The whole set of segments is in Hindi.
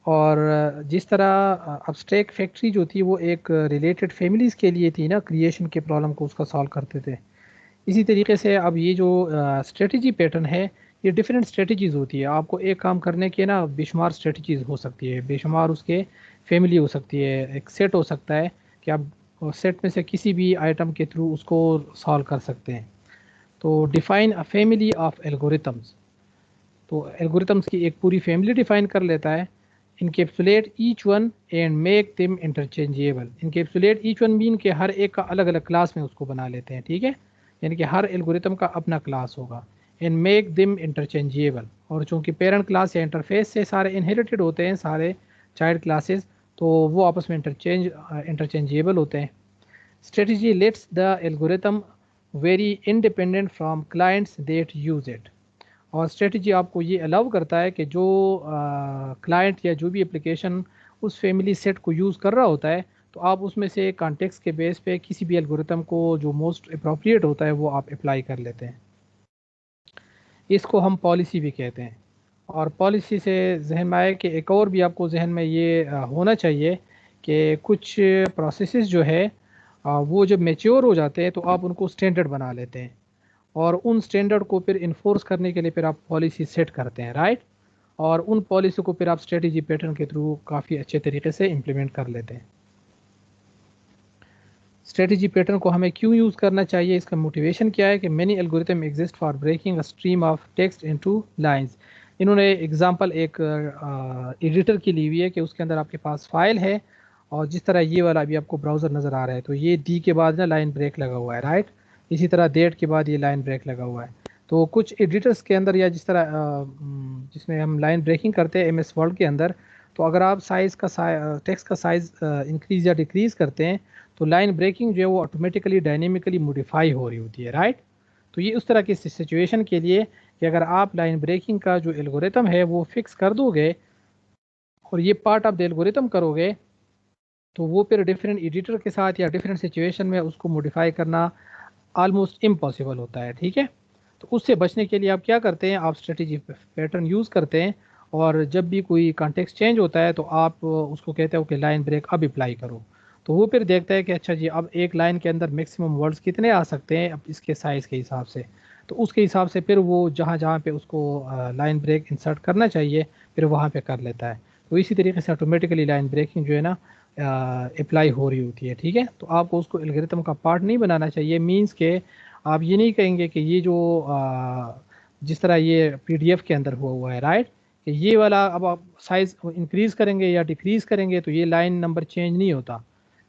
और जिस तरह abstract फैक्ट्री जो थी वो एक रिलेटेड फैमिलीज़ के लिए थी ना, क्रिएशन के प्रॉब्लम को उसका सॉल्व करते थे। इसी तरीके से अब ये जो स्ट्रेटजी पैटर्न है, ये डिफरेंट स्ट्रेटजीज़ होती है। आपको एक काम करने के ना बेशुमार स्ट्रेटजीज़ हो सकती है, बेशुमार उसके फैमिली हो सकती है, एक सेट हो सकता है कि आप सेट में से किसी भी आइटम के थ्रू उसको सॉल्व कर सकते हैं। तो define a family of algorithms, तो एल्गोरिथम्स की एक पूरी फैमिली डिफाइन कर लेता है। Encapsulate each one and make them interchangeable. Encapsulate each one mean के हर एक का अलग अलग क्लास में उसको बना लेते हैं, ठीक है, यानी कि हर एल्गोरिथम का अपना क्लास होगा। एंड मेक देम इंटरचेंजेबल, और चूंकि पेरेंट क्लास या इंटरफेस से सारे इनहेरिटेड होते हैं सारे चाइल्ड क्लासेस, तो वो आपस में इंटरचेंजेबल होते हैं। Strategy lets the algorithm very independent from clients that use it. और स्ट्रेटजी आपको ये अलाउ करता है कि जो क्लाइंट या जो भी एप्लीकेशन उस फैमिली सेट को यूज़ कर रहा होता है, तो आप उसमें से कॉन्टेक्स्ट के बेस पे किसी भी एल्गोरिथम को जो मोस्ट अप्रोप्रिएट होता है वो आप अप्लाई कर लेते हैं। इसको हम पॉलिसी भी कहते हैं। और पॉलिसी से जहन में आए कि एक और भी आपको जहन में ये होना चाहिए कि कुछ प्रोसेसेस जो है वो जब मेच्योर हो जाते हैं तो आप उनको स्टैंडर्ड बना लेते हैं, और उन स्टैंडर्ड को फिर इन्फोर्स करने के लिए फिर आप पॉलिसी सेट करते हैं, राइट। और उन पॉलिसी को फिर आप स्ट्रेटजी पैटर्न के थ्रू काफ़ी अच्छे तरीके से इम्प्लीमेंट कर लेते हैं। स्ट्रेटजी पैटर्न को हमें क्यों यूज़ करना चाहिए, इसका मोटिवेशन क्या है कि many algorithm exist for breaking a stream of text into lines. इन्होंने एग्जांपल एक एडिटर की ली हुई है कि उसके अंदर आपके पास फाइल है, और जिस तरह ये वाला अभी आपको ब्राउज़र नज़र आ रहा है, तो ये डी के बाद ना लाइन ब्रेक लगा हुआ है, राइट। इसी तरह डेट के बाद ये लाइन ब्रेक लगा हुआ है। तो कुछ एडिटर्स के अंदर या जिस तरह जिसमें हम लाइन ब्रेकिंग करते हैं एम एस वर्ड के अंदर, तो अगर आप टेक्स्ट का साइज़ इंक्रीज़ या डिक्रीज़ करते हैं, तो लाइन ब्रेकिंग जो है वो ऑटोमेटिकली डायनेमिकली मॉडिफाई हो रही होती है, राइट। तो ये उस तरह की सिचुएशन के लिए कि अगर आप लाइन ब्रेकिंग का जो एल्गोरिथम है वो फिक्स कर दोगे और ये पार्ट ऑफ द एल्गोरिथम करोगे, तो वो फिर डिफरेंट एडिटर के साथ या डिफरेंट सिचुएशन में उसको मॉडिफाई करना ऑलमोस्ट इम्पॉसिबल होता है, ठीक है। तो उससे बचने के लिए आप क्या करते हैं, आप स्ट्रेटजी पैटर्न यूज़ करते हैं, और जब भी कोई कॉन्टेक्स्ट चेंज होता है तो आप उसको कहते हो कि लाइन ब्रेक अब अप्लाई करो। तो वो फिर देखता है कि अच्छा जी अब एक लाइन के अंदर मैक्सिमम वर्ड्स कितने आ सकते हैं अब इसके साइज़ के हिसाब से, तो उसके हिसाब से फिर वो जहाँ जहाँ पे उसको लाइन ब्रेक इंसर्ट करना चाहिए फिर वहाँ पे कर लेता है। तो इसी तरीके से ऑटोमेटिकली लाइन ब्रेकिंग जो है ना अप्लाई हो रही होती है, ठीक है। तो आपको उसको एल्गोरिथम का पार्ट नहीं बनाना चाहिए, मीन्स के आप ये नहीं कहेंगे कि ये जो जिस तरह ये पीडीएफ के अंदर हुआ है, राइट, कि ये वाला अब आप साइज इंक्रीज करेंगे या डिक्रीज करेंगे तो ये लाइन नंबर चेंज नहीं होता।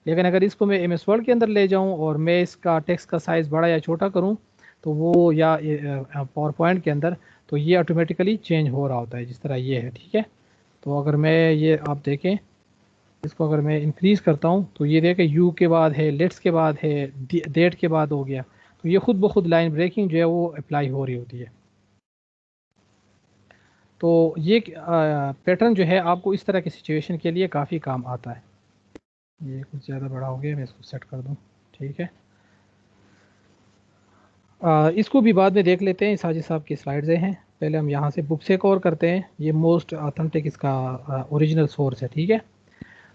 लेकिन अगर इसको मैं एम एस वर्ड के अंदर ले जाऊं और मैं इसका टेक्स्ट का साइज़ बड़ा या छोटा करूं, तो वो या पावर पॉइंट के अंदर, तो ये ऑटोमेटिकली चेंज हो रहा होता है जिस तरह ये है, ठीक है। तो अगर मैं ये आप देखें, इसको अगर मैं इंक्रीज़ करता हूँ तो ये देखें यू के बाद है, लेट्स के बाद है, डेट के बाद हो गया, तो ये खुद ब खुद लाइन ब्रेकिंग जो है वो अप्लाई हो रही होती है। तो ये पैटर्न जो है आपको इस तरह की सिचुएशन के लिए काफ़ी काम आता है। ये कुछ ज़्यादा बड़ा हो गया, मैं इसको सेट कर दूँ, ठीक है। इसको भी बाद में देख लेते हैं, साजिद साहब की स्लाइड्स हैं। पहले हम यहाँ से बुक से कवर करते हैं, ये मोस्ट ऑथेंटिक इसका ओरिजिनल सोर्स है, ठीक है।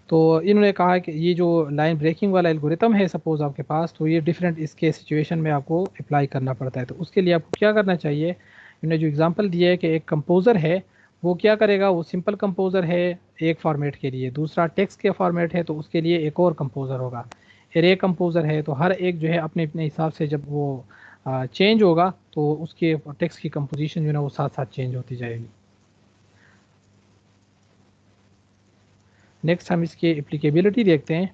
तो इन्होंने कहा कि ये जो लाइन ब्रेकिंग वाला एल्गोरिथम है सपोज आपके पास, तो ये डिफरेंट इसके सिचुएशन में आपको अप्लाई करना पड़ता है। तो उसके लिए आपको क्या करना चाहिए, इन्होंने जो एग्जांपल दिया है कि एक कंपोज़र है, वो क्या करेगा, वो सिंपल कंपोज़र है एक फॉर्मेट के लिए, दूसरा टेक्स्ट के फॉर्मेट है तो उसके लिए एक और कंपोज़र होगा, एरे कंपोज़र है, तो हर एक जो है अपने अपने हिसाब से जब वो चेंज होगा तो उसके टेक्स्ट की कंपोजिशन जो है ना वो साथ साथ चेंज होती जाएगी। नेक्स्ट हम इसकी एप्लीकेबिलिटी देखते हैं।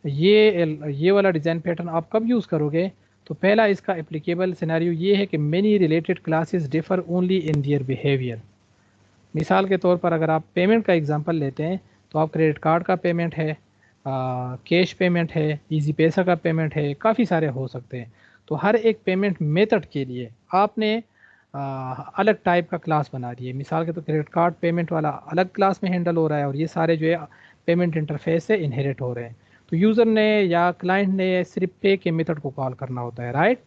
ये वाला डिज़ाइन पैटर्न आप कब यूज़ करोगे, तो पहला इसका एप्लीकेबल सिनेरियो ये है कि many related classes differ only in their behaviour. मिसाल के तौर पर अगर आप पेमेंट का एग्जांपल लेते हैं, तो आप क्रेडिट कार्ड का पेमेंट है, कैश पेमेंट है, इजी पैसा का पेमेंट है, काफ़ी सारे हो सकते हैं। तो हर एक पेमेंट मेथड के लिए आपने अलग टाइप का क्लास बना दिए। मिसाल के तो क्रेडिट कार्ड पेमेंट वाला अलग क्लास में हैंडल हो रहा है और ये सारे जो है पेमेंट इंटरफेस से इनहेरिट हो रहे हैं। तो यूज़र ने या क्लाइंट ने सिर्फ पे के मेथड को कॉल करना होता है, राइट।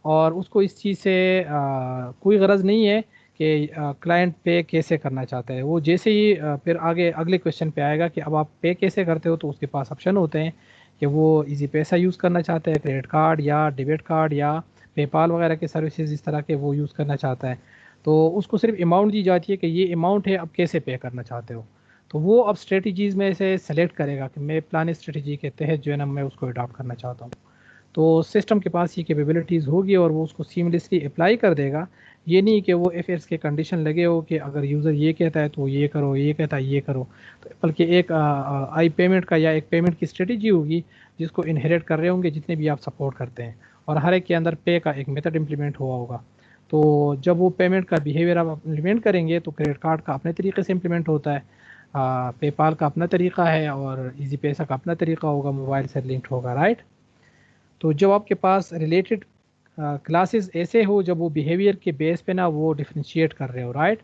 और उसको इस चीज़ से कोई गरज नहीं है कि क्लाइंट पे कैसे करना चाहता है। वो जैसे ही फिर आगे अगले क्वेश्चन पे आएगा कि अब आप पे कैसे करते हो, तो उसके पास ऑप्शन होते हैं कि वो इजी पैसा यूज़ करना चाहता है, क्रेडिट कार्ड या डेबिट कार्ड या पेपाल वगैरह के सर्विसेज इस तरह के वो यूज़ करना चाहता है। तो उसको सिर्फ अमाउंट दी जाती है कि ये अमाउंट है, अब कैसे पे करना चाहते हो। तो वो अब स्ट्रेटजीज़ में से सेलेक्ट करेगा कि मैं प्लान स्ट्रेटजी के तहत जो है ना मैं उसको अडॉप्ट करना चाहता हूँ। तो सिस्टम के पास ये कैपेबिलिटीज़ होगी और वो उसको सीमलेसली अप्लाई कर देगा। ये नहीं कि वो एफ के कंडीशन लगे हो कि अगर यूज़र ये कहता है तो ये करो, ये कहता है ये करो। तो बल्कि एक आई पेमेंट का या एक पेमेंट की स्ट्रेटजी होगी जिसको इनहेरिट कर रहे होंगे जितने भी आप सपोर्ट करते हैं, और हर एक के अंदर पे का एक मेथड इम्प्लीमेंट हुआ होगा। तो जब वो पेमेंट का बिहेवियर आप इम्प्लीमेंट करेंगे तो क्रेडिट कार्ड का अपने तरीके से इम्प्लीमेंट होता है, पेपाल का अपना तरीका है, और इजी पैसा का अपना तरीका होगा, मोबाइल से लिंक्ड होगा, राइट। तो जब आपके पास रिलेटेड क्लासेस ऐसे हो जब वो बिहेवियर के बेस पे ना वो डिफ्रेंशिएट कर रहे हो, right,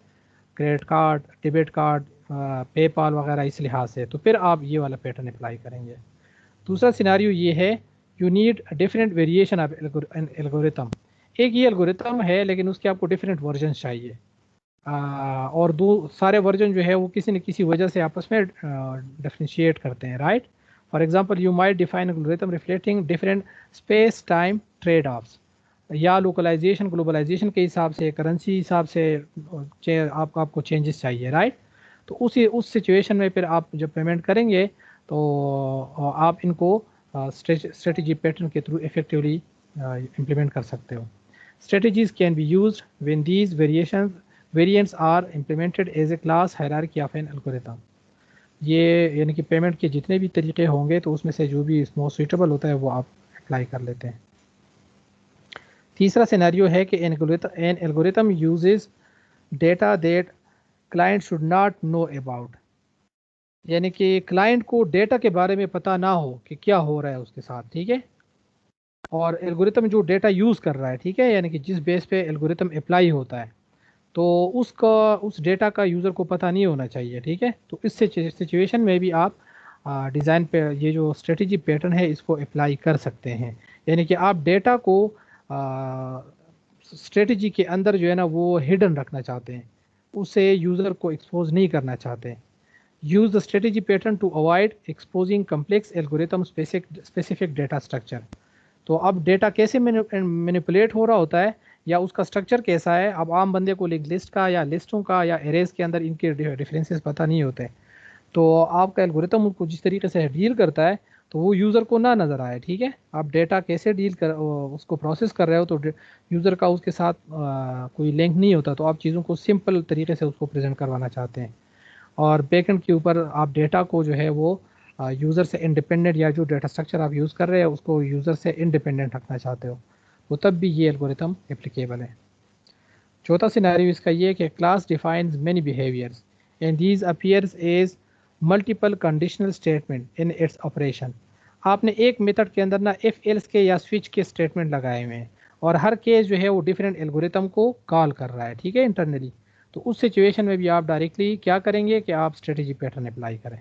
credit card, debit card, PayPal वगैरह, इस लिहाज से तो फिर आप ये वाला पैटर्न अप्लाई करेंगे। दूसरा सिनारियो ये है, you need different variation of algorithm. एक ही एल्गोरिथम है लेकिन उसके आपको डिफरेंट वर्जन चाहिए, और दो सारे वर्जन जो है वो किसी न किसी वजह से आपस में डिफ्रेंशिएट करते हैं, right. For example you might define algorithm reflecting different space time trade offs, या लोकलाइजेशन ग्लोबलाइजेशन के हिसाब से, करेंसी हिसाब से आपको चेंजेस चाहिए, राइट। तो उस सिचुएशन में फिर आप जब पेमेंट करेंगे तो आप इनको स्ट्रेटजी पैटर्न के थ्रू इफेक्टिवली इम्प्लीमेंट कर सकते हो। Strategies can be used when these variants are implemented as a class hierarchy of an algorithm। ये यानी कि पेमेंट के जितने भी तरीके होंगे तो उसमें से जो भी मोस्ट सुइटेबल होता है वो आप अप्लाई कर लेते हैं। तीसरा सिनेरियो है कि an algorithm uses data that client should not know about, यानी कि क्लाइंट को डेटा के बारे में पता ना हो कि क्या हो रहा है उसके साथ, ठीक है। और एल्गोरिथम जो डेटा यूज़ कर रहा है, ठीक है, यानी कि जिस बेस पे एल्गोरिथम अप्लाई होता है तो उसका उस डेटा का यूज़र को पता नहीं होना चाहिए, ठीक है। तो इस सिचुएशन में भी आप डिज़ाइन पे ये जो स्ट्रेटजी पैटर्न है इसको अप्लाई कर सकते हैं। यानी कि आप डेटा को स्ट्रेटजी के अंदर जो है ना वो हिडन रखना चाहते हैं, उसे यूज़र को एक्सपोज नहीं करना चाहते। Use the strategy pattern to avoid exposing complex algorithm specific data structure. तो अब डेटा कैसे मैनिपुलेट हो रहा होता है या उसका स्ट्रक्चर कैसा है, अब आम बंदे को लिस्ट का या लिस्टों का या एरेज के अंदर इनके डिफरेंसेस पता नहीं होते। तो आपका एल्गोरिथम उनको जिस तरीके से डील करता है तो वो यूज़र को ना नज़र आए, ठीक है। आप डेटा कैसे डील कर उसको प्रोसेस कर रहे हो तो यूज़र का उसके साथ कोई लिंक नहीं होता, तो आप चीज़ों को सिंपल तरीके से उसको प्रेजेंट करवाना चाहते हैं। और बैकएंड के ऊपर आप डेटा को जो है वो यूज़र से इंडिपेंडेंट, या जो डेटा स्ट्रक्चर आप यूज़ कर रहे हैं उसको यूज़र से इंडिपेंडेंट रखना चाहते हो, तो तब भी ये एल्गोरिथम एप्लीकेबल है। चौथा सिनेरियो इसका ये है कि class defines many behaviours and these appears as multiple conditional statement in its operation. आपने एक मेथड के अंदर ना इफ एल्स के या स्विच के स्टेटमेंट लगाए हुए हैं, और हर केस जो है वो डिफरेंट एल्गोरिथम को कॉल कर रहा है, ठीक है, इंटरनली। तो उस सिचुएशन में भी आप डायरेक्टली क्या करेंगे कि आप स्ट्रेटजी पैटर्न अप्लाई करें।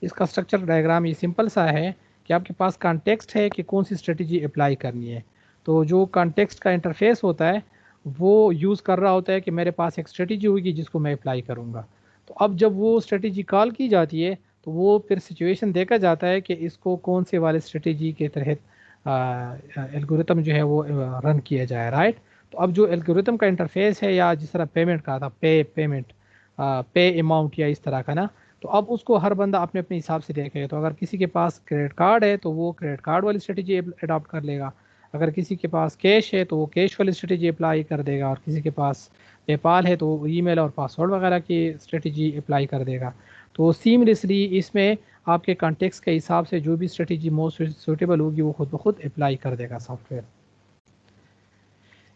इसका स्ट्रक्चर डायग्राम ये सिंपल सा है कि आपके पास कॉन्टेक्स्ट है कि कौन सी स्ट्रेटजी अप्लाई करनी है। तो जो कॉन्टेक्स्ट का इंटरफेस होता है वो यूज़ कर रहा होता है कि मेरे पास एक स्ट्रेटजी होगी जिसको मैं अप्लाई करूँगा। तो अब जब वो स्ट्रेटजी कॉल की जाती है तो वो फिर सिचुएशन देखा जाता है कि इसको कौन से वाले स्ट्रेटजी के तहत एल्गोरिथम जो है वो रन किया जाए, राइट। तो अब जो एल्गोरिथम का इंटरफेस है, या जिस तरह पेमेंट का था पेमेंट पे अमाउंट या इस तरह का ना, तो अब उसको हर बंदा अपने अपने हिसाब से देखेगा। तो अगर किसी के पास क्रेडिट कार्ड है तो वो क्रेडिट कार्ड वाली स्ट्रेटजी अडॉप्ट कर लेगा, अगर किसी के पास कैश है तो वो कैश वाली स्ट्रेटजी अप्लाई कर देगा, और किसी के पास पेपाल है तो वो ईमेल और पासवर्ड वगैरह की स्ट्रेटजी अप्लाई कर देगा। तो सीमलेसली इसमें आपके कॉन्टेक्स्ट के हिसाब से जो भी स्ट्रेटजी मोस्ट सूटेबल होगी वो खुद ब खुद अप्लाई कर देगा सॉफ्टवेयर।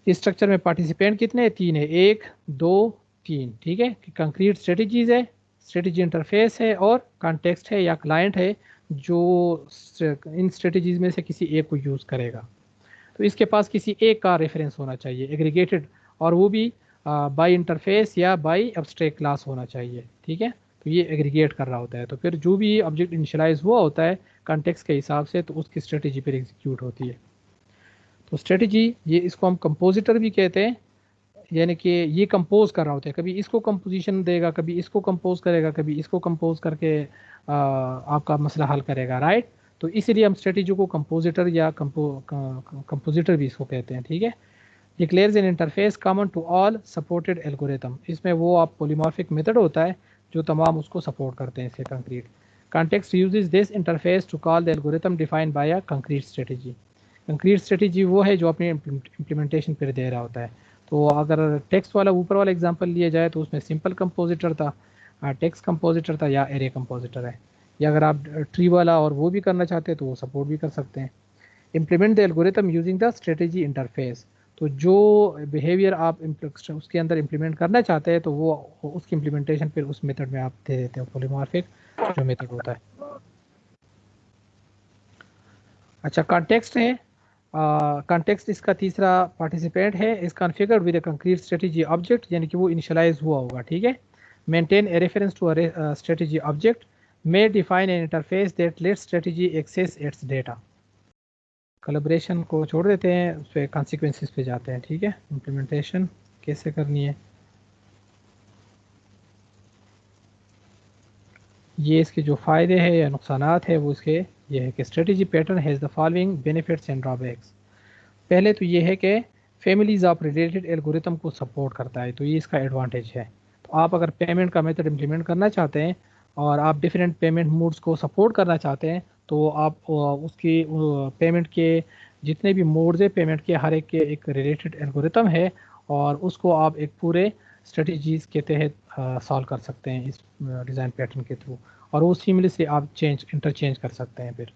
इस स्ट्रक्चर में पार्टिसिपेंट कितने हैं? 3 है, 1 2 3, ठीक है। कंक्रीट स्ट्रेटजीज है, स्ट्रेटजी इंटरफेस है, और कॉन्टेक्स्ट है या क्लाइंट है जो इन स्ट्रेटजीज में से किसी एक को यूज़ करेगा। तो इसके पास किसी एक का रेफरेंस होना चाहिए एग्रीगेटेड, और वो भी बाय इंटरफेस या बाय एब्स्ट्रैक्ट क्लास होना चाहिए, ठीक है। तो ये एग्रीगेट कर रहा होता है, तो फिर जो भी ऑब्जेक्ट इनिशियलाइज हुआ होता है कॉन्टेक्स्ट के हिसाब से तो उसकी स्ट्रेटजी फिर एग्जीक्यूट होती है। तो स्ट्रेटजी ये इसको हम कंपोजिटर भी कहते हैं, यानी कि ये कंपोज कर रहा होता है, कभी इसको कंपोजिशन देगा, कभी इसको कंपोज करेगा, कभी इसको कंपोज करके आपका मसला हल करेगा, राइट। तो इसीलिए हम स्ट्रेटेजी को कंपोजिटर या कंपोजिटर भी इसको कहते हैं, ठीक है। Declares an interface common to all supported algorithm, इसमें वो आप पॉलीमॉर्फिक मेथड होता है जो तमाम उसको सपोर्ट करते हैं, इसके concrete. Context uses this interface to call the algorithm defined by a concrete strategy. Concrete strategy वो है जो अपने इम्प्लीमेंटेशन पर दे रहा होता है। तो अगर टेक्स्ट वाला ऊपर वाला एग्जांपल लिया जाए तो उसमें सिंपल कंपोजिटर था, टेक्स्ट कंपोजिटर था, या एरे कंपोजिटर है। या अगर आप ट्री वाला और वो भी करना चाहते हैं तो वो सपोर्ट भी कर सकते हैं। Implement the algorithm using the strategy interface, तो जो बिहेवियर आप उसके अंदर इम्प्लीमेंट करना चाहते हैं तो वो उसकी इम्प्लीमेंटेशन फिर उस मेथड में आप दे देते हो, पॉलीमॉर्फिक जो मेथड होता है। अच्छा, कॉन्टेक्स्ट है, कॉन्टेक्स्ट इसका तीसरा पार्टिसिपेंट है। इस configured with a concrete strategy object, यानी कि वो इनिशियलाइज हुआ होगा, ठीक है। Maintain a reference to a strategy object, may define an interface that lets strategy access its data. Collaboration को छोड़ देते हैं, उस पर कॉन्सिक्वेंसेस पे जाते हैं, ठीक है। इम्प्लीमेंटेशन कैसे करनी है, ये इसके जो फ़ायदे हैं या नुकसानात है वो इसके ये है कि strategy pattern has the following benefits and drawbacks. पहले तो ये है कि फैमिलीज ऑफ रिलेटेड एल्गोरिथम को सपोर्ट करता है, तो ये इसका एडवांटेज है। तो आप अगर पेमेंट का मेथड इम्प्लीमेंट करना चाहते हैं और आप डिफरेंट पेमेंट मोड्स को सपोर्ट करना चाहते हैं तो आप उसकी पेमेंट के जितने भी मोड्स है पेमेंट के हर एक के एक रिलेटेड एल्गोरिथम है और उसको आप एक पूरे स्ट्रेटजीज के तहत सॉल्व कर सकते हैं इस डिज़ाइन पैटर्न के थ्रू, और वो सीमलेसली आप इंटरचेंज कर सकते हैं फिर।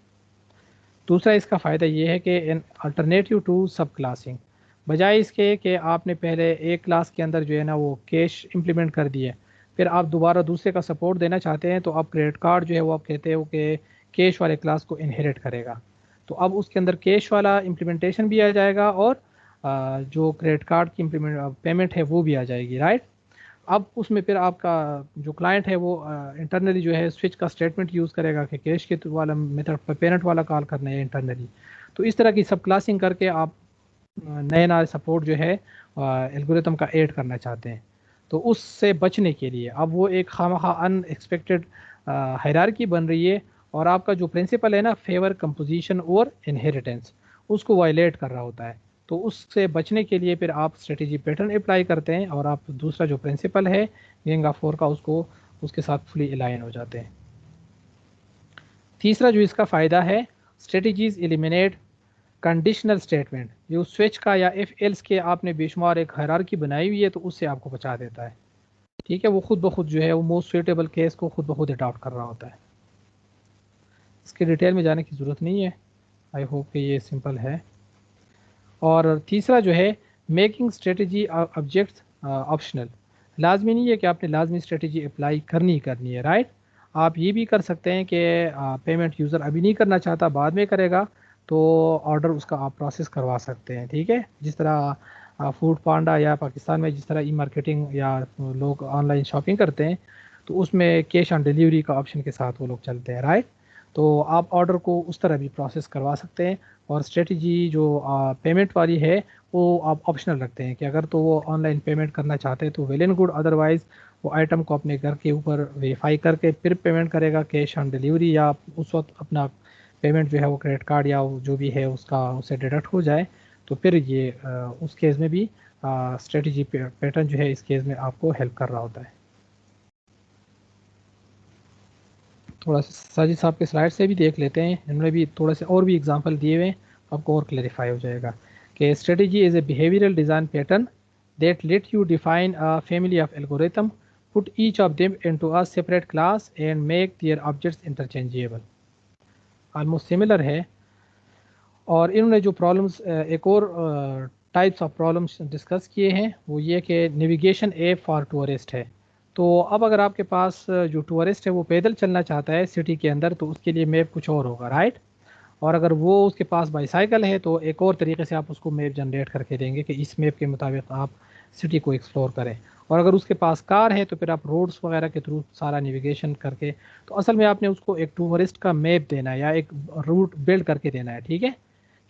दूसरा इसका फ़ायदा ये है कि एन अल्टरनेटिव टू सब क्लासिंग, बजाय इसके कि आपने पहले एक क्लास के अंदर जो है ना वो कैश इंप्लीमेंट कर दिए, फिर आप दोबारा दूसरे का सपोर्ट देना चाहते हैं तो आप क्रेडिट कार्ड जो है वो आप कहते हो कि कैश वाले क्लास को इनहेरिट करेगा। तो अब उसके अंदर कैश वाला इम्प्लीमेंटेशन भी आ जाएगा और जो क्रेडिट कार्ड की इम्प्लीमेंट पेमेंट है वो भी आ जाएगी, राइट। अब उसमें फिर आपका जो क्लाइंट है वो इंटरनली जो है स्विच का स्टेटमेंट यूज़ करेगा कि कैश के वाला मेथड पर पेरेंट वाला कॉल करना है इंटरनली। तो इस तरह की सब क्लासिंग करके आप नए नया सपोर्ट जो है एल्गोरिथम का ऐड करना चाहते हैं। तो उससे बचने के लिए अब वो एक खामखा अनएक्सपेक्टेड हायरार्की बन रही है और आपका जो प्रिंसिपल है ना फेवर कंपोजिशन और इनहेरिटेंस उसको वायलेट कर रहा होता है। तो उससे बचने के लिए फिर आप स्ट्रेटेजी पैटर्न अप्लाई करते हैं और आप दूसरा जो प्रिंसिपल है गैंग ऑफ फोर का उसको उसके साथ फुली अलाइन हो जाते हैं। तीसरा जो इसका फ़ायदा है, स्ट्रेटेजीज एलिमिनेट कंडीशनल स्टेटमेंट, जो स्विच का या इफ एल्स के आपने बेशुमार एक हायरार्की बनाई हुई है तो उससे आपको बचा देता है, ठीक है। वो खुद ब खुद जो है वो मोस्ट सुटेबल केस को खुद ब खुद अडॉप्ट कर रहा होता है। इसके डिटेल में जाने की ज़रूरत नहीं है, आई होप कि ये सिंपल है। और तीसरा जो है मेकिंग स्ट्रेटजी ऑब्जेक्ट्स ऑप्शनल, लाजमी नहीं है कि आपने लाजमी स्ट्रेटजी अप्लाई करनी ही करनी है, राइट। आप ये भी कर सकते हैं कि पेमेंट यूज़र अभी नहीं करना चाहता बाद में करेगा तो ऑर्डर उसका आप प्रोसेस करवा सकते हैं, ठीक है। जिस तरह फूड पांडा या पाकिस्तान में जिस तरह ई मार्केटिंग या लोग ऑनलाइन शॉपिंग करते हैं तो उसमें कैश ऑन डिलीवरी का ऑप्शन के साथ वो लोग चलते हैं, राइट। तो आप ऑर्डर को उस तरह भी प्रोसेस करवा सकते हैं। और स्ट्रेटजी जो पेमेंट वाली है वो आप ऑप्शनल रखते हैं कि अगर तो वो ऑनलाइन पेमेंट करना चाहते हैं तो वेल एंड गुड, अदरवाइज़ वो आइटम को अपने घर के ऊपर वेरीफाई करके फिर पेमेंट करेगा कैश ऑन डिलीवरी, या उस वक्त अपना पेमेंट जो है वो क्रेडिट कार्ड या जो भी है उसका उससे डिडक्ट हो जाए। तो फिर ये उस केस में भी स्ट्रेटजी पैटर्न जो है इस केस में आपको हेल्प कर रहा होता है। थोड़ा सा साजिद साहब के स्लाइड से भी देख लेते हैं, इन्होंने भी थोड़े से और भी एग्जांपल दिए हुए हैं, आपको और क्लेरिफाई हो जाएगा कि strategy is a behavioural design pattern that let you define a family of algorithm, put each of them into a separate class and make their objects interchangeable. Almost similar है। और इन्होंने जो प्रॉब्लम्स एक और टाइप्स ऑफ प्रॉब्लम्स डिस्कस किए हैं वो ये कि नेविगेशन ऐप फॉर टूरिस्ट है। तो अब अगर आपके पास जो टूरिस्ट है वो पैदल चलना चाहता है सिटी के अंदर तो उसके लिए मैप कुछ और होगा, राइट। और अगर वो उसके पास बाईसाइकिल है तो एक और तरीके से आप उसको मैप जनरेट करके देंगे कि इस मैप के मुताबिक आप सिटी को एक्सप्लोर करें। और अगर उसके पास कार है तो फिर आप रोड्स वगैरह के थ्रू सारा नेविगेशन करके, तो असल में आपने उसको एक टूरिस्ट का मैप देना है या एक रूट बिल्ड करके देना है, ठीक है।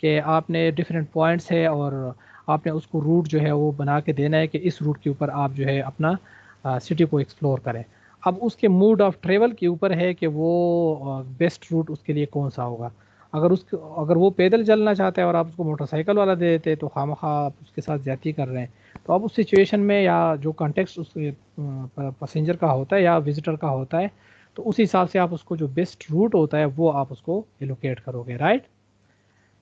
कि आपने डिफरेंट पॉइंट्स है और आपने उसको रूट जो है वो बना के देना है कि इस रूट के ऊपर आप जो है अपना सिटी को एक्सप्लोर करें। अब उसके मूड ऑफ ट्रेवल के ऊपर है कि वो बेस्ट रूट उसके लिए कौन सा होगा। अगर वो पैदल चलना चाहता है और आप उसको मोटरसाइकिल वाला दे देते तो खामखा आप उसके साथ ज्यादती कर रहे हैं। तो अब उस सिचुएशन में या जो कॉन्टेक्स्ट उस पैसेंजर का होता है या विजिटर का होता है, तो उस हिसाब से आप उसको जो बेस्ट रूट होता है वो आप उसको एलोकेट करोगे, राइट।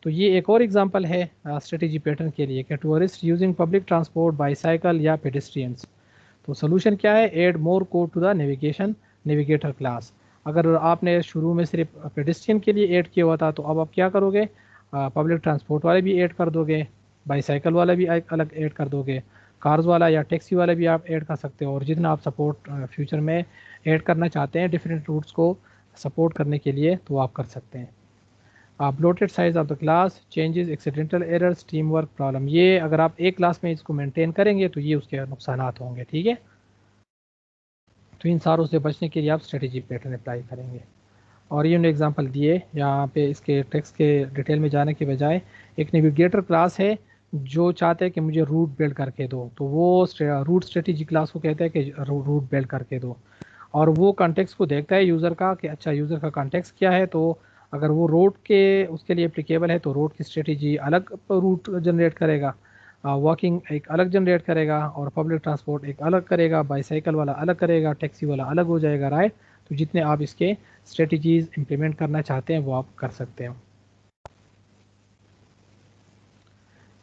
तो ये एक और एग्जांपल है स्ट्रेटेजी पैटर्न के लिए कि tourist using public transport, bicycle या पेडिस्ट्रियंस। तो सोल्यूशन क्या है, add more code to the navigator class. अगर आपने शुरू में सिर्फ पेडिस्ट्रियन के लिए ऐड किया हुआ था तो अब आप क्या करोगे, पब्लिक ट्रांसपोर्ट वाले भी ऐड कर दोगे, बाईसाइकिल वाला भी अलग ऐड कर दोगे, कार्स वाला या टैक्सी वाला भी आप ऐड कर सकते हो। और जितना आप सपोर्ट फ्यूचर में ऐड करना चाहते हैं डिफरेंट रूट्स को सपोर्ट करने के लिए तो आप कर सकते हैं। Bloated size of the class, changes, accidental errors, team work problem, ये अगर आप एक क्लास में इसको मेंटेन करेंगे तो ये उसके नुकसान होंगे, ठीक है। तो इन सारों से बचने के लिए आप स्ट्रेटेजी पैटर्न अप्लाई करेंगे। और ये उन्होंने एग्जांपल दिए यहाँ पे, इसके टेक्स्ट के डिटेल में जाने के बजाय एक नेविगेटर क्लास है जो चाहते हैं कि मुझे रूट बिल्ड करके दो, तो वो रूट स्ट्रेटेजी क्लास को कहते हैं कि रूट बिल्ड करके दो। और वो कॉन्टेक्स्ट को देखता है यूज़र का कि अच्छा यूज़र का कॉन्टेक्स्ट क्या है, तो अगर वो रोड के उसके लिए एप्लीकेबल है तो रोड की स्ट्रेटेजी अलग रूट जनरेट करेगा, वॉकिंग एक अलग जनरेट करेगा, और पब्लिक ट्रांसपोर्ट एक अलग करेगा, बाईसाइकिल वाला अलग करेगा, टैक्सी वाला अलग हो जाएगा, राइट। तो जितने आप इसके स्ट्रेटजीज इंप्लीमेंट करना चाहते हैं वो आप कर सकते हो।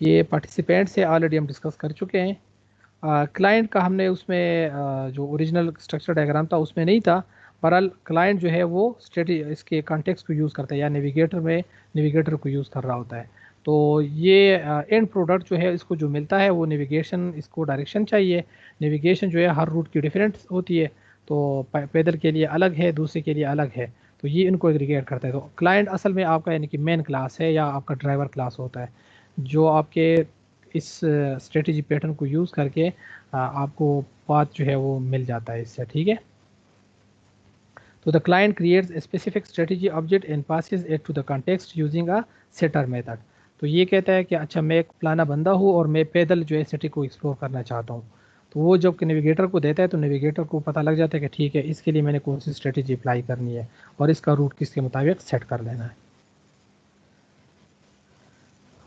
ये पार्टिसिपेंट से ऑलरेडी हम डिस्कस कर चुके हैं। क्लाइंट का हमने उसमें जो ओरिजिनल स्ट्रक्चर डायग्राम था उसमें नहीं था। बहरहाल क्लाइंट जो है वो इसके कॉन्टेक्स्ट को यूज़ करता है या नेविगेटर को यूज़ कर रहा होता है। तो ये एंड प्रोडक्ट जो है इसको जो मिलता है वो नेविगेशन, इसको डायरेक्शन चाहिए। नेविगेशन जो है हर रूट की डिफरेंट होती है, तो पैदल के लिए अलग है, दूसरे के लिए अलग है, तो ये इनको एग्रीगेट करता है। तो क्लाइंट असल में आपका यानी कि मेन क्लास है या आपका ड्राइवर क्लास होता है जो आपके इस स्ट्रेटेजी पैटर्न को यूज़ करके आपको पाथ जो है वो मिल जाता है इससे, ठीक है। तो the client creates a specific strategy object and passes it to the context using a setter method. तो ये कहता है कि अच्छा मैं एक फलाना बंदा हूँ और मैं पैदल जो है सिटी को एक्सप्लोर करना चाहता हूँ, तो वो जब नेविगेटर को देता है तो नेविगेटर को पता लग जाता है कि ठीक है इसके लिए मैंने कौन सी स्ट्रेटेजी अप्लाई करनी है और इसका रूट किसके मुताबिक सेट कर लेना है।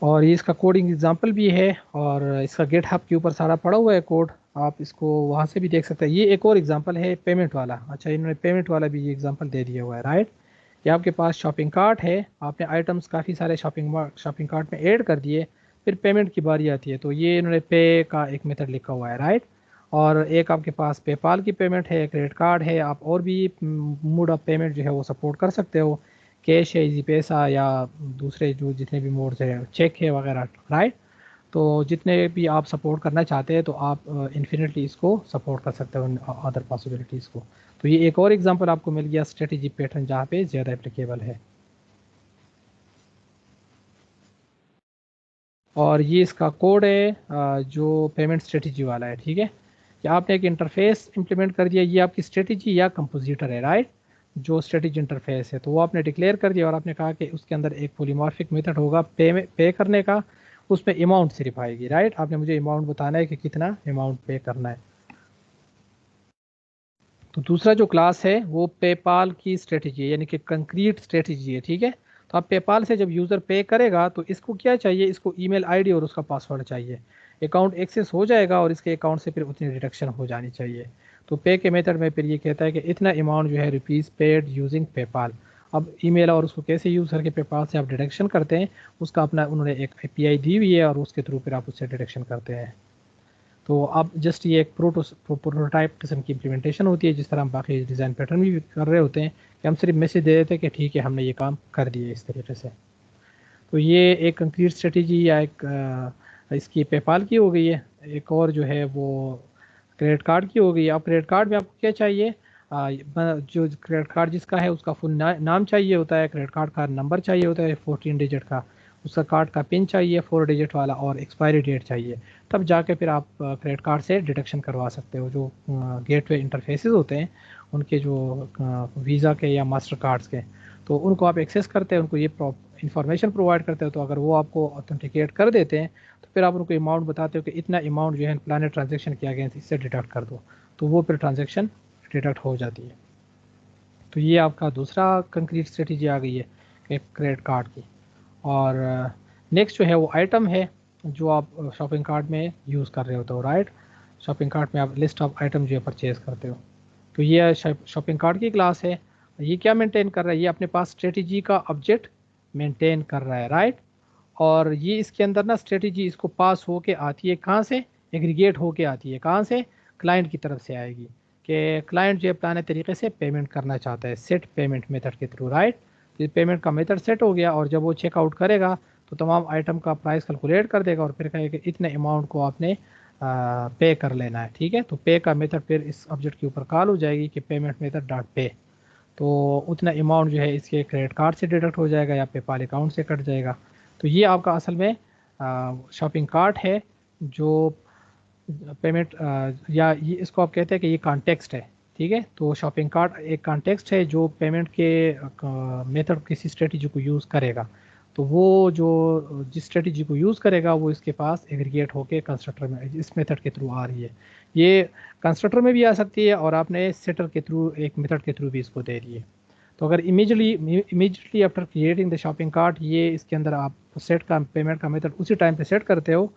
और ये इसका कोडिंग एग्जांपल भी है और इसका गेटहब के ऊपर सारा पड़ा हुआ है कोड, आप इसको वहाँ से भी देख सकते हैं। ये एक और एग्जांपल है पेमेंट वाला। अच्छा इन्होंने पेमेंट वाला भी ये एग्जांपल दे दिया हुआ है, राइट। कि आपके पास शॉपिंग कार्ट है, आपने आइटम्स काफ़ी सारे शॉपिंग कार्ट में ऐड कर दिए, फिर पेमेंट की बारी आती है तो ये इन्होंने पे का एक मेथड लिखा हुआ है, राइट। और एक आपके पास पेपाल की पेमेंट है, क्रेडिट कार्ड है, आप और भी मोड ऑफ पेमेंट जो है वो सपोर्ट कर सकते हो, कैश है, इजी पैसा या दूसरे जो जितने भी मोड्स है, चेक है वगैरह, राइट। तो जितने भी आप सपोर्ट करना चाहते हैं तो आप इन्फिनिटली इसको सपोर्ट कर सकते हो अदर पॉसिबिलिटीज़ को। तो ये एक और एग्जांपल आपको मिल गया स्ट्रेटेजी पैटर्न जहाँ पे ज़्यादा एप्लीकेबल है। और ये इसका कोड है जो पेमेंट स्ट्रेटेजी वाला है, ठीक है। कि आपने एक इंटरफेस इंप्लीमेंट कर दिया, ये आपकी स्ट्रेटेजी या कंपोजिटर है, राइट। जो स्ट्रेटेजी इंटरफेस है तो वो आपने डिक्लेयर कर दिया और आपने कहा कि उसके अंदर एक पॉलीमॉर्फिक मेथड होगा पे करने का, उसमें अमाउंट सिर्फ आएगी, राइट। आपने मुझे अमाउंट बताना है कि कितना अमाउंट पे करना है। तो दूसरा जो क्लास है वो पेपाल की स्ट्रेटेजी है यानी कि कंक्रीट स्ट्रेटेजी है, ठीक है। तो आप पेपाल से जब यूज़र पे करेगा तो इसको क्या चाहिए, इसको ईमेल आईडी और उसका पासवर्ड चाहिए। अकाउंट एक्सेस हो जाएगा और इसके अकाउंट से फिर उतनी डिडक्शन हो जानी चाहिए। तो पे के मेथड में फिर ये कहता है कि इतना अमाउंट जो है रुपीज़ पेड यूजिंग पेपाल। अब ईमेल और उसको कैसे यूज़ करके पेपाल से आप डिडक्शन करते हैं उसका अपना उन्होंने एक API दी हुई है और उसके थ्रू फिर आप उससे डिडक्शन करते हैं। तो अब जस्ट ये एक प्रोटोटाइप किस्म की इम्प्लीमेंटेशन होती है, जिस तरह हम बाकी डिज़ाइन पैटर्न भी कर रहे होते हैं कि हम सिर्फ मैसेज दे देते हैं कि ठीक है हमने ये काम कर दिए इस तरीके से। तो ये एक कंक्रीट स्ट्रेटेजी या एक इसकी पेपाल की हो गई है। एक और जो है वो क्रेडिट कार्ड की हो गई है। अब क्रेडिट कार्ड में आपको क्या चाहिए, जो क्रेडिट कार्ड जिसका है उसका फुल नाम चाहिए होता है, क्रेडिट कार्ड का नंबर चाहिए होता है 14 डिजिट का, उसका कार्ड का पिन चाहिए 4 डिजिट वाला, और एक्सपायरी डेट चाहिए। तब जाके फिर आप क्रेडिट कार्ड से डिडक्शन करवा सकते हो। जो गेटवे इंटरफेसेस होते हैं उनके जो वीज़ा के या मास्टर कार्ड्स के, तो उनको आप एक्सेस करते हैं, उनको ये इंफॉर्मेशन प्रोवाइड करते हो, तो अगर वो आपको ऑथेंटिकेट कर देते हैं तो फिर आप उनको अमाउंट बताते हो कि इतना अमाउंट जो है प्लान ट्रांजेक्शन किया गया है, इससे डिडक्ट कर दो, तो वो फिर ट्रांजेक्शन डिडक्ट हो जाती है। तो ये आपका दूसरा कंक्रीट स्ट्रेटजी आ गई है क्रेडिट कार्ड की। और नेक्स्ट जो है वो आइटम है जो आप शॉपिंग कार्ट में यूज़ कर रहे होते हो, राइट। शॉपिंग कार्ट में आप लिस्ट ऑफ आइटम जो है परचेज करते हो। तो ये शॉपिंग कार्ट की क्लास है। ये क्या मेंटेन कर रहा है, ये अपने पास स्ट्रेटजी का ऑब्जेक्ट मेंटेन कर रहा है, राइट। और ये इसके अंदर ना स्ट्रेटजी इसको पास होके आती है कहाँ से, एग्रीगेट होके आती है कहाँ से, क्लाइंट की तरफ से आएगी कि क्लाइंट जो है पुराने तरीके से पेमेंट करना चाहता है सेट पेमेंट मेथड के थ्रू, राइट। तो पेमेंट का मेथड सेट हो गया और जब वो चेकआउट करेगा तो तमाम आइटम का प्राइस कैलकुलेट कर देगा और फिर कहेगा कि इतने अमाउंट को आपने पे कर लेना है, ठीक है। तो पे का मेथड फिर इस ऑब्जेक्ट के ऊपर कॉल हो जाएगी कि पेमेंट मेथड डॉट पे, तो उतना अमाउंट जो है इसके क्रेडिट कार्ड से डिडक्ट हो जाएगा या पेपाल अकाउंट से कट जाएगा। तो ये आपका असल में शॉपिंग कार्ट है जो पेमेंट या ये इसको आप कहते हैं कि ये कॉन्टेक्स्ट है, ठीक है। तो शॉपिंग कार्ट एक कॉन्टेक्स्ट है जो पेमेंट के मेथड किसी स्ट्रेटजी को यूज़ करेगा। तो वो जो जिस स्ट्रेटजी को यूज़ करेगा वो इसके पास एग्रीगेट होके कंस्ट्रक्टर में इस मेथड के थ्रू आ रही है। ये कंस्ट्रक्टर में भी आ सकती है और आपने सेटर के थ्रू एक मेथड के थ्रू भी इसको दे दी है। तो अगर immediately after creating the shopping cart ये इसके अंदर आप सेट का पेमेंट का मेथड उसी टाइम पे सेट करते हो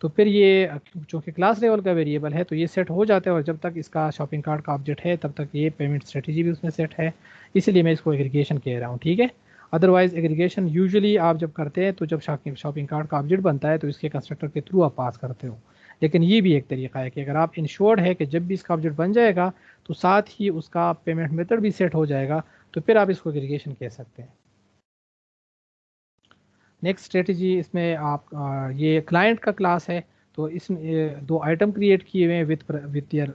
तो फिर ये जो कि क्लास लेवल का वेरिएबल है तो ये सेट हो जाता है और जब तक इसका शॉपिंग कार्ट का ऑब्जेक्ट है तब तक ये पेमेंट स्ट्रेटजी भी उसमें सेट है, इसीलिए मैं इसको एग्रीगेशन कह रहा हूँ, ठीक है। अदरवाइज एग्रीगेशन यूजुअली आप जब करते हैं तो जब शॉपिंग कार्ट का ऑब्जेक्ट बनता है तो इसके कंस्ट्रक्टर के थ्रू आप पास करते हो। लेकिन ये भी एक तरीका है कि अगर आप इंश्योर्ड है कि जब भी इसका ऑब्जेक्ट बन जाएगा तो साथ ही उसका पेमेंट मेथड भी सेट हो जाएगा, तो फिर आप इसको एग्रीगेशन कह सकते हैं। नेक्स्ट स्ट्रेटजी इसमें आप ये क्लाइंट का क्लास है, तो इसमें दो आइटम क्रिएट किए हुए हैं विथ ईयर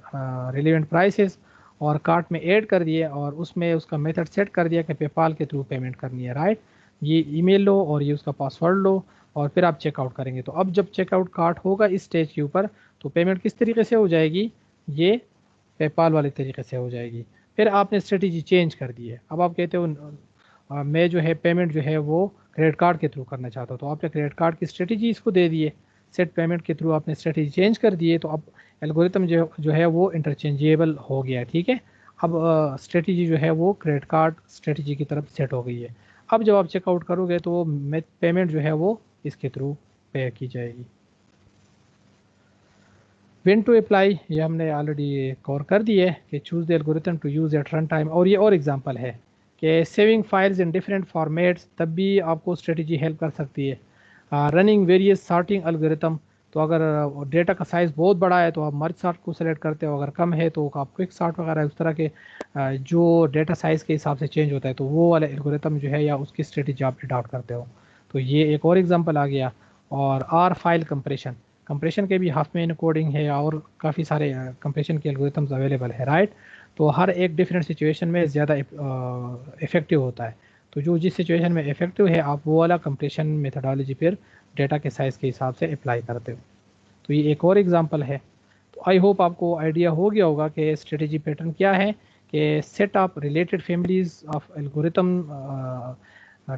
रिलेवेंट प्राइसेस और कार्ट में ऐड कर दिए और उसमें उसका मेथड सेट कर दिया कि पेपाल के थ्रू पेमेंट करनी है, राइट। ये ईमेल लो और ये उसका पासवर्ड लो और फिर आप चेकआउट करेंगे। तो अब जब चेकआउट कार्ट होगा इस स्टेज के ऊपर तो पेमेंट किस तरीके से हो जाएगी, ये पेपाल वाले तरीके से हो जाएगी। फिर आपने स्ट्रेटजी चेंज कर दी है, अब आप कहते हो मैं जो है पेमेंट जो है वो क्रेडिट कार्ड के थ्रू करना चाहता हूँ, तो आपने क्रेडिट कार्ड की स्ट्रेटजी इसको दे दी है, सेट पेमेंट के थ्रू आपने स्ट्रेटजी चेंज कर दी है, तो अब एल्गोरिथम जो है वो इंटरचेंजेबल हो गया है, ठीक है। अब स्ट्रेटजी जो है वो क्रेडिट कार्ड स्ट्रेटजी की तरफ सेट हो गई है। अब जब आप चेकआउट करोगे तो पेमेंट जो है वो इसके थ्रू पे की जाएगी। व्हेन टू अप्लाई ये हमने ऑलरेडी कवर कर दी है कि choose the algorithm to use at run time, और ये और एग्जांपल है कि saving files in different formats तब भी आपको स्ट्रेटजी हेल्प कर सकती है। रनिंग वेरियस सॉर्टिंग एल्गोरिथम, तो अगर डेटा का साइज़ बहुत बड़ा है तो आप मर्ज सॉर्ट को सेलेक्ट करते हो, अगर कम है तो आप क्विक सॉर्ट वगैरह उस तरह के जो डेटा साइज़ के हिसाब से चेंज होता है तो वो वाला एल्गोरिथम जो है या उसकी स्ट्रेटजी आप अडॉप्ट करते हो। तो ये एक और एग्जांपल आ गया। और आर फाइल कंप्रेशन, कंप्रेशन के भी हाफ मेन कोडिंग है और काफ़ी सारे कंप्रेशन के एल्गोरिथम्स अवेलेबल है, राइट। तो हर एक डिफरेंट सिचुएशन में ज़्यादा इफेक्टिव होता है, तो जो जिस सिचुएशन में इफेक्टिव है आप वो वाला कंप्रेशन मेथडोलॉजी फिर डेटा के साइज़ के हिसाब से अप्लाई करते हो। तो ये एक और एग्जांपल है। तो आई होप आपको आइडिया हो गया होगा कि स्ट्रेटजी पैटर्न क्या है, कि set of related families of algorithm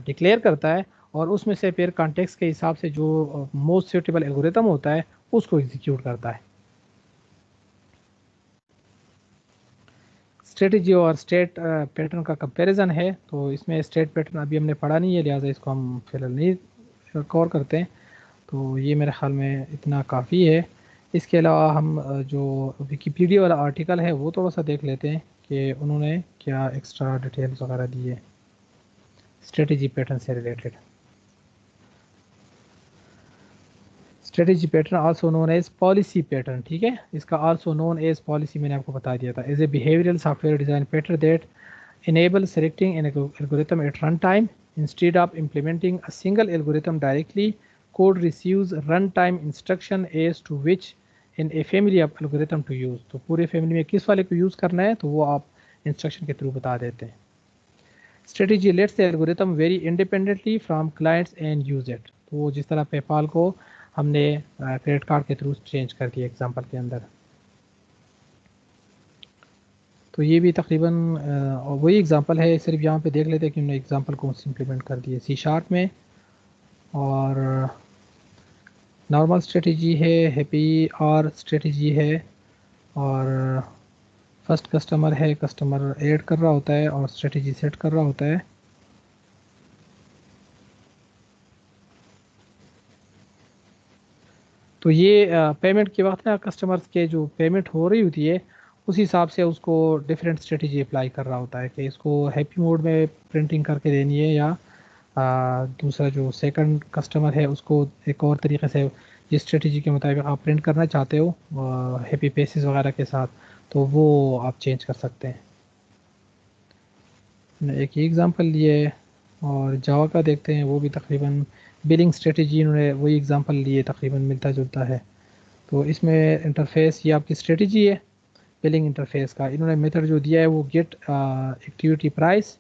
declare करता है और उसमें से फिर कॉन्टेक्स्ट के हिसाब से जो मोस्ट सूटेबल एल्गोरिथम होता है उसको एग्जीक्यूट करता है। स्ट्रेटजी और स्टेट पैटर्न का कंपैरिजन है, तो इसमें स्टेट पैटर्न अभी हमने पढ़ा नहीं है लिहाजा इसको हम फिलहाल नहीं कवर करते हैं। तो ये मेरे ख्याल में इतना काफ़ी है। इसके अलावा हम जो विकीपीडिया वाला आर्टिकल है वो थोड़ा सा देख लेते हैं कि उन्होंने क्या एक्स्ट्रा डिटेल्स वगैरह दी है स्ट्रेटजी पैटर्न से related. Strategy pattern also known as policy pattern, ठीक है। इसका आल्सो नोन एज पॉलिसी मैंने आपको बता दिया था, as a behavioural software design pattern that enable selecting an algorithm at runtime instead of implementing a single algorithm directly. Code receives runtime instruction as to which in a family of algorithm to use, तो पूरे फैमिली में किस वाले को यूज़ करना है तो वो आप इंस्ट्रक्शन के थ्रू बता देते हैं। Strategy lets the algorithm very independently from clients and use it, तो जिस तरह पेपाल को हमने क्रेडिट कार्ड के थ्रू चेंज कर दिया एग्जांपल के अंदर। तो ये भी तकरीबन वही एग्ज़ाम्पल है, सिर्फ यहाँ पे देख लेते हैं कि उन्होंने एग्ज़ाम्पल कौन सी इम्प्लीमेंट कर दिए सी शार्प में। और नॉर्मल स्ट्रेटजी है, हैप्पी आर स्ट्रेटजी है, और फर्स्ट कस्टमर है, कस्टमर ऐड कर रहा होता है और स्ट्रेटजी सेट कर रहा होता है। तो ये पेमेंट के वक्त ना कस्टमर्स के जो पेमेंट हो रही होती है उस हिसाब से उसको डिफरेंट स्ट्रेटजी अप्लाई कर रहा होता है कि इसको हैप्पी मोड में प्रिंटिंग करके देनी है, या दूसरा जो सेकंड कस्टमर है उसको एक और तरीके से जिस स्ट्रेटजी के मुताबिक आप प्रिंट करना चाहते हो हैप्पी पेसेस वगैरह के साथ, तो वो आप चेंज कर सकते हैं। एक ही एग्ज़ाम्पल लिए, और जावा का देखते हैं, वो भी तकरीबन बिलिंग स्ट्रेटजी इन्होंने वही एग्ज़ाम्पल लिए, तकरीबन मिलता जुलता है। तो इसमें इंटरफेस ये आपकी स्ट्रेटजी है बिलिंग इंटरफेस का, इन्होंने मेथड जो दिया है वो गेट एक्टिविटी प्राइस,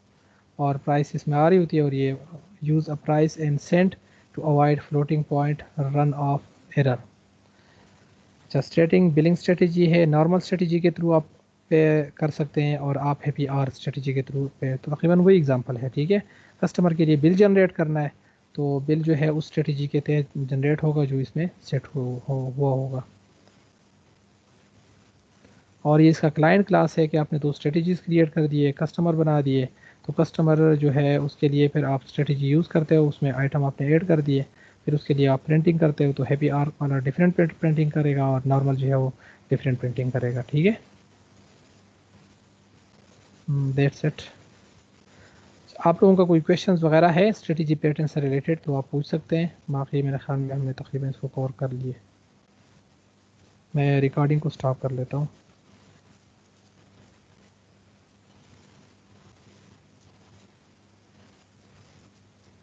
और प्राइस इसमें आ रही होती है, और ये use a price and send to avoid floating point round off error. अच्छा, स्ट्रेटिंग बिलिंग स्ट्रेटजी है, नॉर्मल स्ट्रेटजी के थ्रू आप पे कर सकते हैं, और आप हैप्पी आर स्ट्रेटजी के थ्रू पे, तो तकरीबन वही एग्जांपल है। ठीक है, कस्टमर के लिए बिल जनरेट करना है, तो बिल जो है उस स्ट्रेटजी के तहत जनरेट होगा जो इसमें सेट हुआ होगा। और ये इसका क्लाइंट क्लास है कि आपने दो स्ट्रेटजीज क्रिएट कर दिए, कस्टमर बना दिए, तो कस्टमर जो है उसके लिए फिर आप स्ट्रेटजी यूज़ करते हो, उसमें आइटम आपने ऐड कर दिए, फिर उसके लिए आप प्रिंटिंग करते हो, तो हैप्पी आर्क वाला डिफरेंट प्रिंटिंग करेगा और नॉर्मल जो है वो डिफरेंट प्रिंटिंग करेगा। ठीक है, दैट्स इट। आप लोगों का कोई क्वेश्चंस वगैरह है स्ट्रेटजी पैटर्न से रिलेटेड तो आप पूछ सकते हैं, बाकी मेरे ख्याल में हमने तकरीबन इसको कवर कर लिए। मैं रिकॉर्डिंग को स्टॉप कर लेता हूँ।